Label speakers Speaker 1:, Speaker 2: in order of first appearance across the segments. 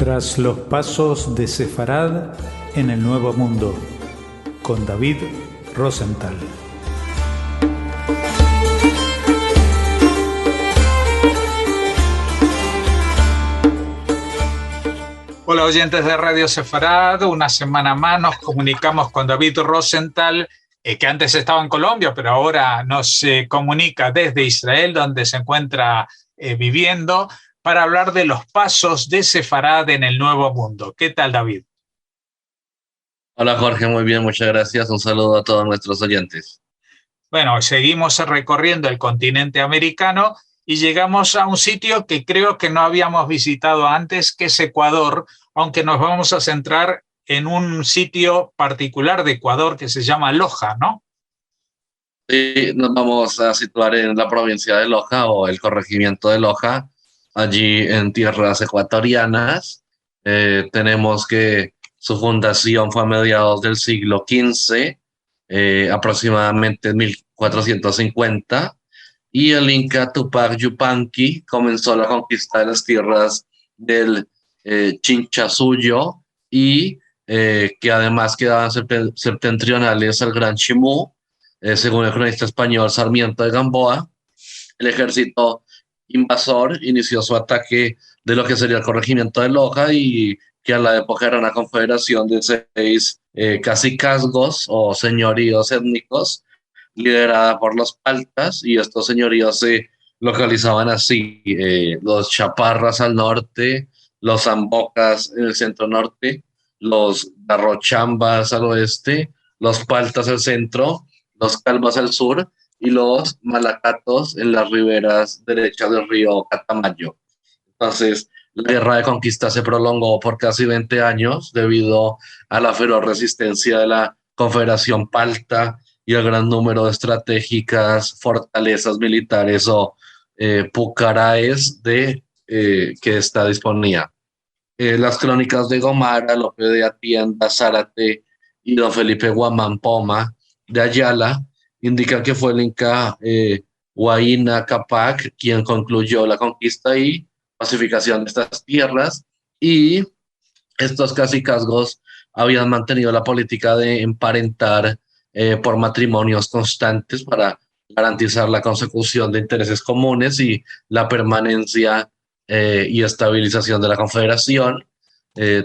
Speaker 1: Tras los pasos de Sefarad en el Nuevo Mundo, con David Rosenthal.
Speaker 2: Hola oyentes de Radio Sefarad, una semana más nos comunicamos con David Rosenthal, que antes estaba en Colombia, pero ahora nos comunica desde Israel, donde se encuentra viviendo, para hablar de los pasos de Sefarad en el Nuevo Mundo. ¿Qué tal, David?
Speaker 3: Hola Jorge, muy bien, muchas gracias. Un saludo a todos nuestros oyentes.
Speaker 2: Bueno, seguimos recorriendo el continente americano y llegamos a un sitio que creo que no habíamos visitado antes, que es Ecuador, aunque nos vamos a centrar en un sitio particular de Ecuador que se llama Loja, ¿no?
Speaker 3: Sí, nos vamos a situar en la provincia de Loja o el corregimiento de Loja, allí en tierras ecuatorianas. Tenemos que su fundación fue a mediados del siglo XV, aproximadamente en 1450, y el Inca Tupac Yupanqui comenzó la conquista de las tierras del Chinchasuyo y que además quedaban septentrionales al Gran Chimú. Según el cronista español Sarmiento de Gamboa, el ejército invasor inició su ataque de lo que sería el corregimiento de Loja, y que a la época era una confederación de 6 cacicazgos o señoríos étnicos liderada por los paltas, y estos señoríos se localizaban así: los chaparras al norte, los zambocas en el centro norte, los darrochambas al oeste, los paltas al centro, los calvas al sur y los malacatos en las riberas derechas del río Catamayo. Entonces, la guerra de conquista se prolongó por casi 20 años debido a la feroz resistencia de la Confederación Palta y el gran número de estratégicas fortalezas militares o pucaraes que ésta disponía. Las crónicas de Gomara, Lope de Atienda, Zárate y don Felipe Guamán Poma de Ayala indican que fue el Inca Huayna Capac quien concluyó la conquista y pacificación de estas tierras, y estos cacicazgos habían mantenido la política de emparentar por matrimonios constantes para garantizar la consecución de intereses comunes y la permanencia y estabilización de la confederación.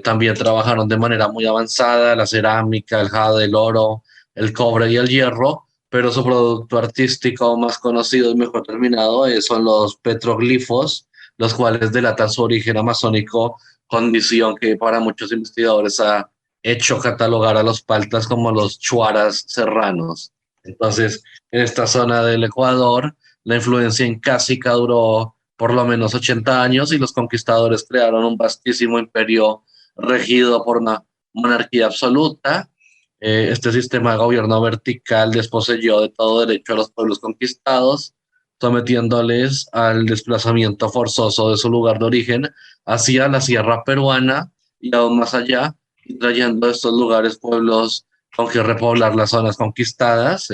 Speaker 3: También trabajaron de manera muy avanzada la cerámica, el jade, el oro, el cobre y el hierro, pero su producto artístico más conocido y mejor terminado son los petroglifos, los cuales delatan su origen amazónico, condición que para muchos investigadores ha hecho catalogar a los paltas como los chuaras serranos. Entonces, en esta zona del Ecuador, la influencia incásica duró por lo menos 80 años y los conquistadores crearon un vastísimo imperio regido por una monarquía absoluta. Este sistema de gobierno vertical desposeyó de todo derecho a los pueblos conquistados, sometiéndoles al desplazamiento forzoso de su lugar de origen hacia la sierra peruana y aún más allá, y trayendo a estos lugares pueblos con que repoblar las zonas conquistadas.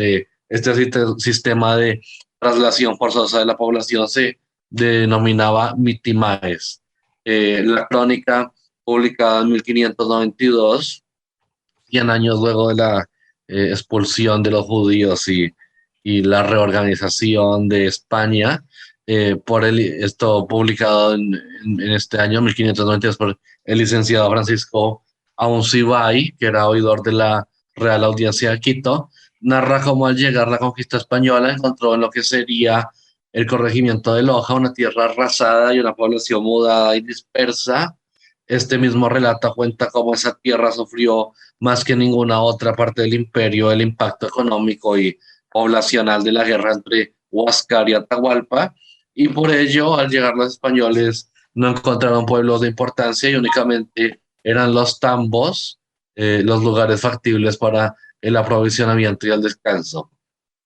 Speaker 3: Este sistema de traslación forzosa de la población se denominaba mitimaes. La crónica, publicada en 1592, 100 años luego de la expulsión de los judíos y la reorganización de España, esto publicado en este año, 1592, por el licenciado Francisco Auncibay, que era oidor de la Real Audiencia de Quito, narra cómo al llegar la conquista española encontró en lo que sería el corregimiento de Loja una tierra arrasada y una población mudada y dispersa. Este mismo relato cuenta cómo esa tierra sufrió más que ninguna otra parte del imperio el impacto económico y poblacional de la guerra entre Huáscar y Atahualpa, y por ello al llegar los españoles no encontraron pueblos de importancia y únicamente eran los tambos los lugares factibles para el aprovisionamiento y el descanso.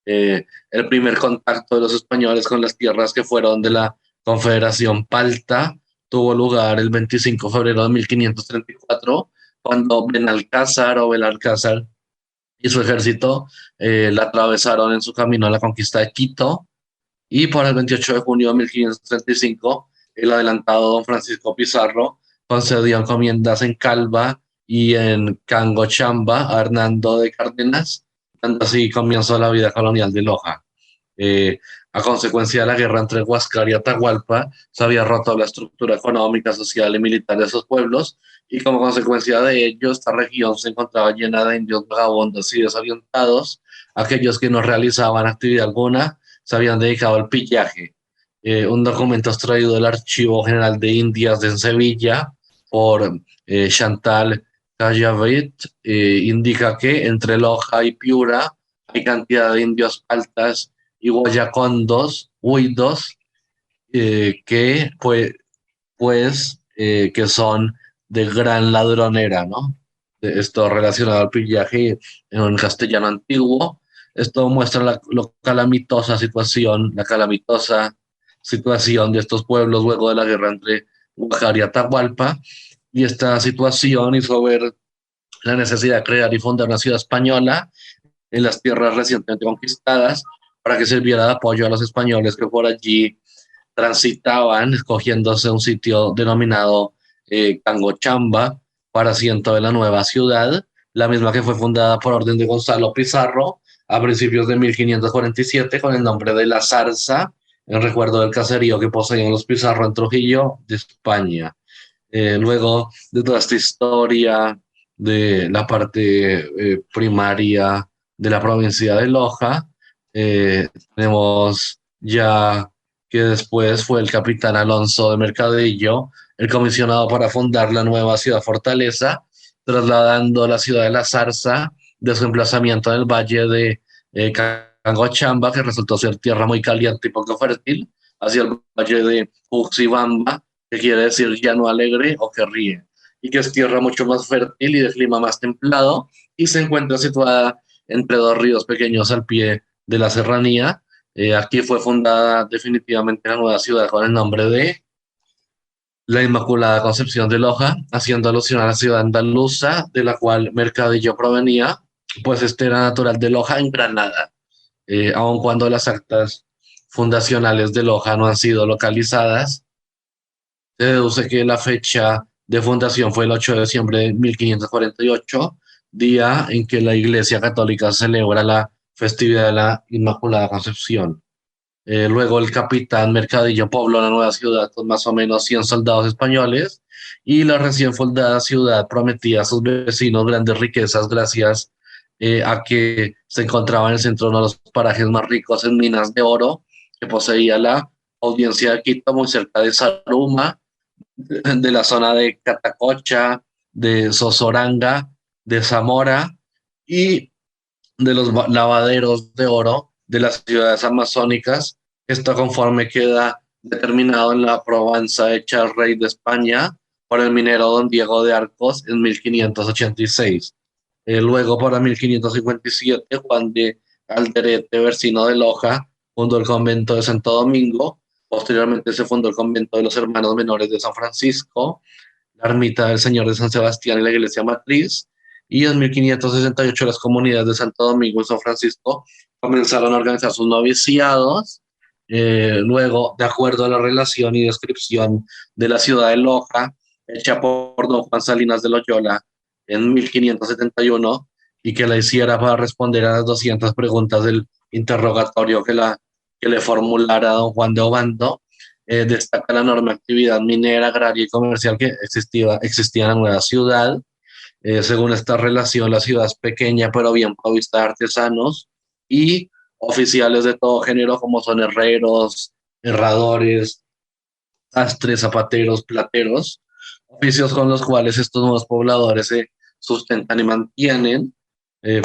Speaker 3: El primer contacto de los españoles con las tierras que fueron de la Confederación Palta tuvo lugar el 25 de febrero de 1534, cuando Belalcázar y su ejército la atravesaron en su camino a la conquista de Quito, y para el 28 de junio de 1535, el adelantado don Francisco Pizarro concedió encomiendas en Calva y en Cangochamba a Hernando de Cárdenas, dando así comienzo a la vida colonial de Loja. A consecuencia de la guerra entre Huáscar y Atahualpa, se había roto la estructura económica, social y militar de esos pueblos, y como consecuencia de ello, esta región se encontraba llena de indios vagabundos y desorientados. Aquellos que no realizaban actividad alguna se habían dedicado al pillaje. Un documento extraído del Archivo General de Indias de Sevilla por Chantal Callabit indica que entre Loja y Piura hay cantidad de indios altas y guayacondos, huidos, que son de gran ladronera, ¿no? Esto relacionado al pillaje en un castellano antiguo. Esto muestra la calamitosa situación de estos pueblos luego de la guerra entre Huáscar y Atahualpa, y esta situación hizo ver la necesidad de crear y fundar una ciudad española en las tierras recientemente conquistadas para que sirviera de apoyo a los españoles que por allí transitaban, escogiéndose un sitio denominado Cangochamba para asiento de la nueva ciudad, la misma que fue fundada por orden de Gonzalo Pizarro a principios de 1547 con el nombre de La Zarza, en recuerdo del caserío que poseían los Pizarro en Trujillo de España. Luego de toda esta historia de la parte primaria de la provincia de Loja, tenemos ya que después fue el capitán Alonso de Mercadillo el comisionado para fundar la nueva ciudad fortaleza, trasladando la ciudad de La Zarza de su emplazamiento en el valle de Cangochamba, que resultó ser tierra muy caliente y poco fértil, hacia el valle de Uxibamba, que quiere decir llano alegre o que ríe, y que es tierra mucho más fértil y de clima más templado, y se encuentra situada entre dos ríos pequeños al pie de la serranía. Aquí fue fundada definitivamente la nueva ciudad con el nombre de la Inmaculada Concepción de Loja, haciendo alusión a la ciudad andaluza de la cual Mercadillo provenía, pues este era natural de Loja en Granada. Aun cuando las actas fundacionales de Loja no han sido localizadas, se deduce que la fecha de fundación fue el 8 de diciembre de 1548, día en que la Iglesia Católica celebra la festividad de la Inmaculada Concepción. Luego el capitán Mercadillo pobló la nueva ciudad con más o menos 100 soldados españoles, y la recién fundada ciudad prometía a sus vecinos grandes riquezas gracias a que se encontraba en el centro de uno de los parajes más ricos en minas de oro que poseía la Audiencia de Quito, muy cerca de Zaruma, de la zona de Catacocha, de Sosoranga, de Zamora y de los lavaderos de oro de las ciudades amazónicas. Esto conforme queda determinado en la probanza hecha al rey de España por el minero don Diego de Arcos en 1586. Luego, para 1557, Juan de Alderete, vecino de Loja, fundó el convento de Santo Domingo. Posteriormente se fundó el convento de los Hermanos Menores de San Francisco, la ermita del Señor de San Sebastián y la iglesia matriz. Y en 1568 las comunidades de Santo Domingo y San Francisco comenzaron a organizar sus noviciados. Luego, de acuerdo a la relación y descripción de la ciudad de Loja, hecha por don Juan Salinas de Loyola en 1571, y que la hiciera para responder a las 200 preguntas del interrogatorio que le formulara don Juan de Obando, destaca la enorme actividad minera, agraria y comercial que existía en la nueva ciudad. Según esta relación, la ciudad es pequeña pero bien provista de artesanos y oficiales de todo género, como son herreros, herradores, sastres, zapateros, plateros, oficios con los cuales estos nuevos pobladores se sustentan y mantienen.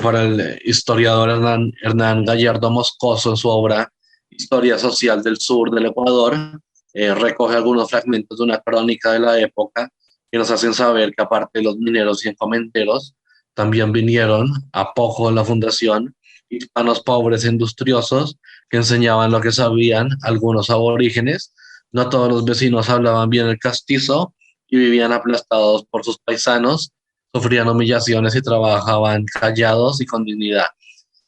Speaker 3: Para el historiador Hernán Gallardo Moscoso, en su obra Historia Social del Sur del Ecuador, recoge algunos fragmentos de una crónica de la época que nos hacen saber que aparte de los mineros y encomenderos, también vinieron a poco de la fundación hispanos pobres e industriosos que enseñaban lo que sabían algunos aborígenes. No todos los vecinos hablaban bien el castizo y vivían aplastados por sus paisanos, sufrían humillaciones y trabajaban callados y con dignidad.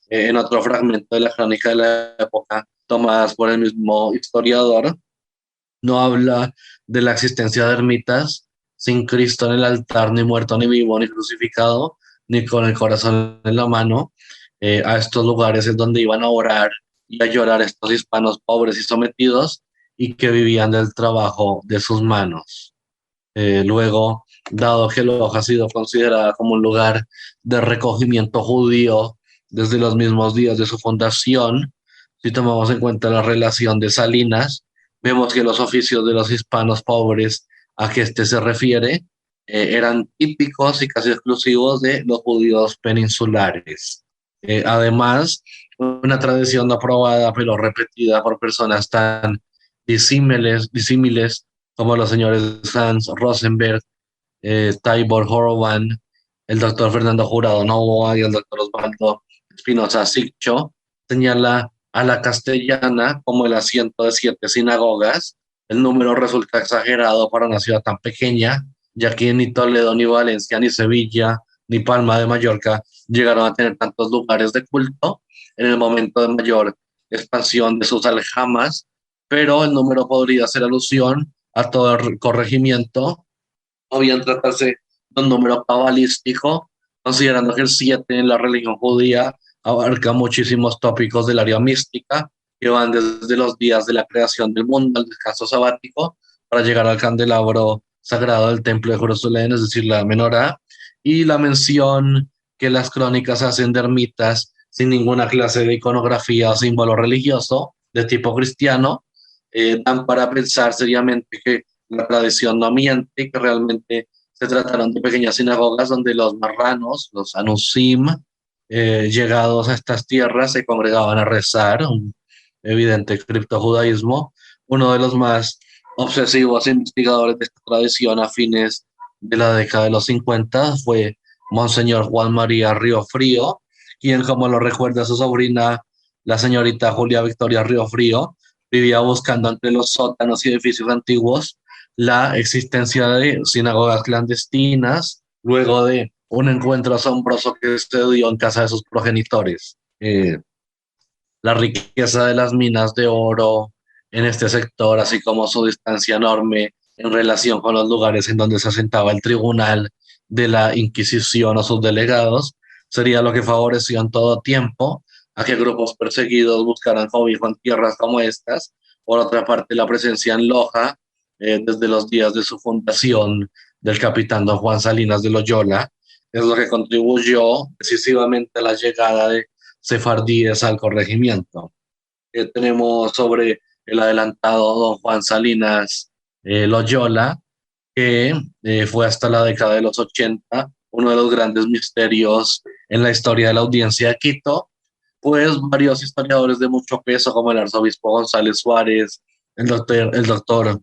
Speaker 3: En otro fragmento de la crónica de la época, tomadas por el mismo historiador, no habla de la existencia de ermitas, sin Cristo en el altar, ni muerto, ni vivo, ni crucificado, ni con el corazón en la mano. A estos lugares es donde iban a orar y a llorar estos hispanos pobres y sometidos y que vivían del trabajo de sus manos. Luego, dado que Loja ha sido considerada como un lugar de recogimiento judío desde los mismos días de su fundación, si tomamos en cuenta la relación de Salinas, vemos que los oficios de los hispanos pobres a que este se refiere eran típicos y casi exclusivos de los judíos peninsulares. Además, una tradición no aprobada pero repetida por personas tan disímiles como los señores Hans Rosenberg, Tibor Horowan, el doctor Fernando Jurado Novoa y el doctor Osvaldo Espinosa Siccho, señala a la castellana como el asiento de 7 sinagogas. El número resulta exagerado para una ciudad tan pequeña, ya que ni Toledo, ni Valencia, ni Sevilla, ni Palma de Mallorca llegaron a tener tantos lugares de culto en el momento de mayor expansión de sus aljamas, pero el número podría hacer alusión a todo el corregimiento, o bien tratarse de un número cabalístico, considerando que el 7 en la religión judía abarca muchísimos tópicos del área mística que van desde los días de la creación del mundo al descanso sabático para llegar al candelabro sagrado del templo de Jerusalén, es decir, la menorá, y la mención que las crónicas hacen de ermitas sin ninguna clase de iconografía o símbolo religioso de tipo cristiano, dan para pensar seriamente que la tradición no miente, que realmente se trataron de pequeñas sinagogas donde los marranos, los anusim, llegados a estas tierras, se congregaban a rezar, un evidente criptojudaísmo. Uno de los más obsesivos investigadores de esta tradición a fines de la década de los 50 fue Monseñor Juan María Riofrío, quien, como lo recuerda su sobrina, la señorita Julia Victoria Riofrío, vivía buscando entre los sótanos y edificios antiguos la existencia de sinagogas clandestinas, luego de un encuentro asombroso que se dio en casa de sus progenitores. La riqueza de las minas de oro en este sector, así como su distancia enorme en relación con los lugares en donde se asentaba el tribunal de la Inquisición o sus delegados, sería lo que favoreció en todo tiempo a que grupos perseguidos buscaran cobijo en tierras como estas. Por otra parte, la presencia en Loja, desde los días de su fundación, del capitán don Juan Salinas de Loyola, es lo que contribuyó decisivamente a la llegada de sefardíes al corregimiento. Tenemos sobre el adelantado don Juan Salinas Loyola, que fue hasta la década de los 80 uno de los grandes misterios en la historia de la audiencia de Quito, pues varios historiadores de mucho peso, como el arzobispo González Suárez, el doctor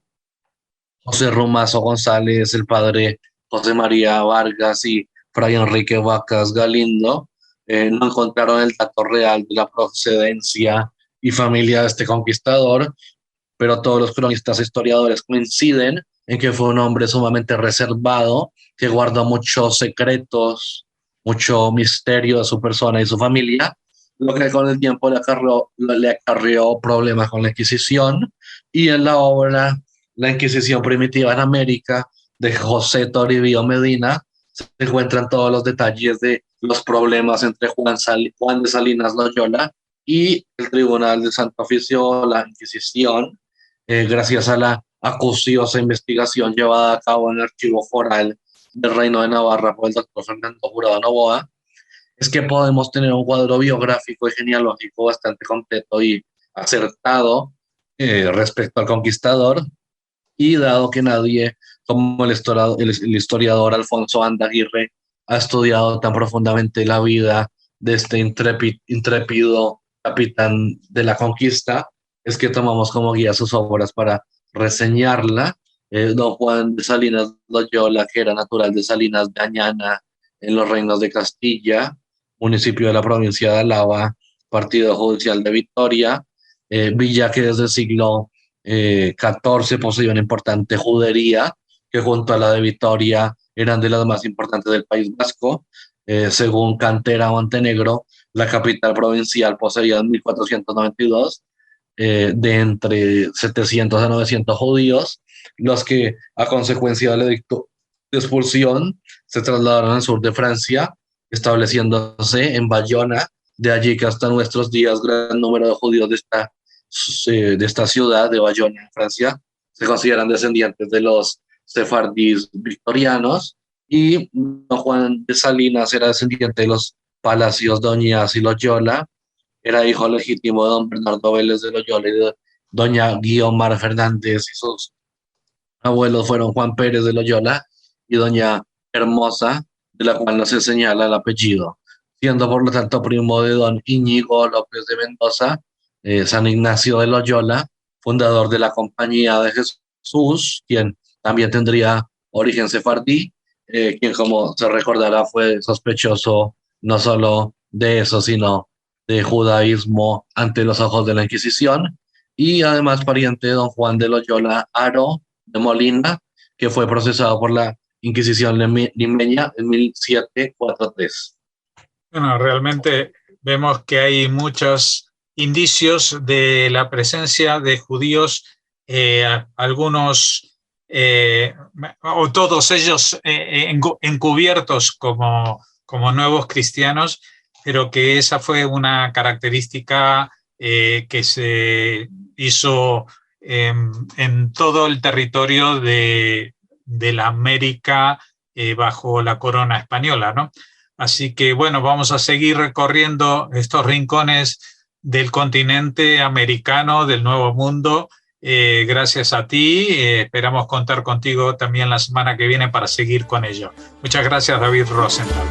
Speaker 3: José Romazo González, el padre José María Vargas y fray Enrique Vacas Galindo, no encontraron el dato real de la procedencia y familia de este conquistador, pero todos los cronistas e historiadores coinciden en que fue un hombre sumamente reservado, que guardó muchos secretos, mucho misterio de su persona y su familia, lo que con el tiempo le acarreó problemas con la Inquisición. Y en la obra La Inquisición Primitiva en América, de José Toribio Medina, se encuentran todos los detalles de los problemas entre Juan de Salinas Loyola y el Tribunal de Santo Oficio, la Inquisición, gracias a la acuciosa investigación llevada a cabo en el archivo foral del Reino de Navarra por el doctor Fernando Jurado Novoa, es que podemos tener un cuadro biográfico y genealógico bastante completo y acertado respecto al conquistador, y dado que nadie como el historiador Alfonso Andaguirre ha estudiado tan profundamente la vida de este intrépido capitán de la conquista, es que tomamos como guía sus obras para reseñarla. Don Juan de Salinas Loyola, que era natural de Salinas de Añana, en los reinos de Castilla, municipio de la provincia de Álava, partido judicial de Vitoria, villa que desde el siglo XIV poseía una importante judería, que junto a la de Vitoria eran de las más importantes del País Vasco. Según Cantera Montenegro, la capital provincial poseía en 1492 de entre 700 a 900 judíos, los que a consecuencia del edicto de expulsión se trasladaron al sur de Francia, estableciéndose en Bayona. De allí que hasta nuestros días gran número de judíos de esta ciudad de Bayona, en Francia, se consideran descendientes de los sefardíes victorianos, y don Juan de Salinas era descendiente de los Palacios de Oñaz y Loyola, era hijo legítimo de don Bernardo Vélez de Loyola y de doña Guiomar Fernández, y sus abuelos fueron Juan Pérez de Loyola y doña Hermosa, de la cual no se señala el apellido, siendo por lo tanto primo de don Íñigo López de Mendoza, San Ignacio de Loyola, fundador de la Compañía de Jesús, quien también tendría origen sefardí, quien, como se recordará, fue sospechoso no solo de eso, sino de judaísmo ante los ojos de la Inquisición, y además pariente de don Juan de Loyola Haro de Molina, que fue procesado por la Inquisición limeña en 1743.
Speaker 2: Bueno, realmente vemos que hay muchos indicios de la presencia de judíos, algunos o todos ellos encubiertos como nuevos cristianos, pero que esa fue una característica que se hizo en todo el territorio de la América bajo la corona española, ¿no? Así que, bueno, vamos a seguir recorriendo estos rincones del continente americano, del Nuevo Mundo. Gracias a ti. Esperamos contar contigo también la semana que viene para seguir con ello. Muchas gracias, David Rosenthal.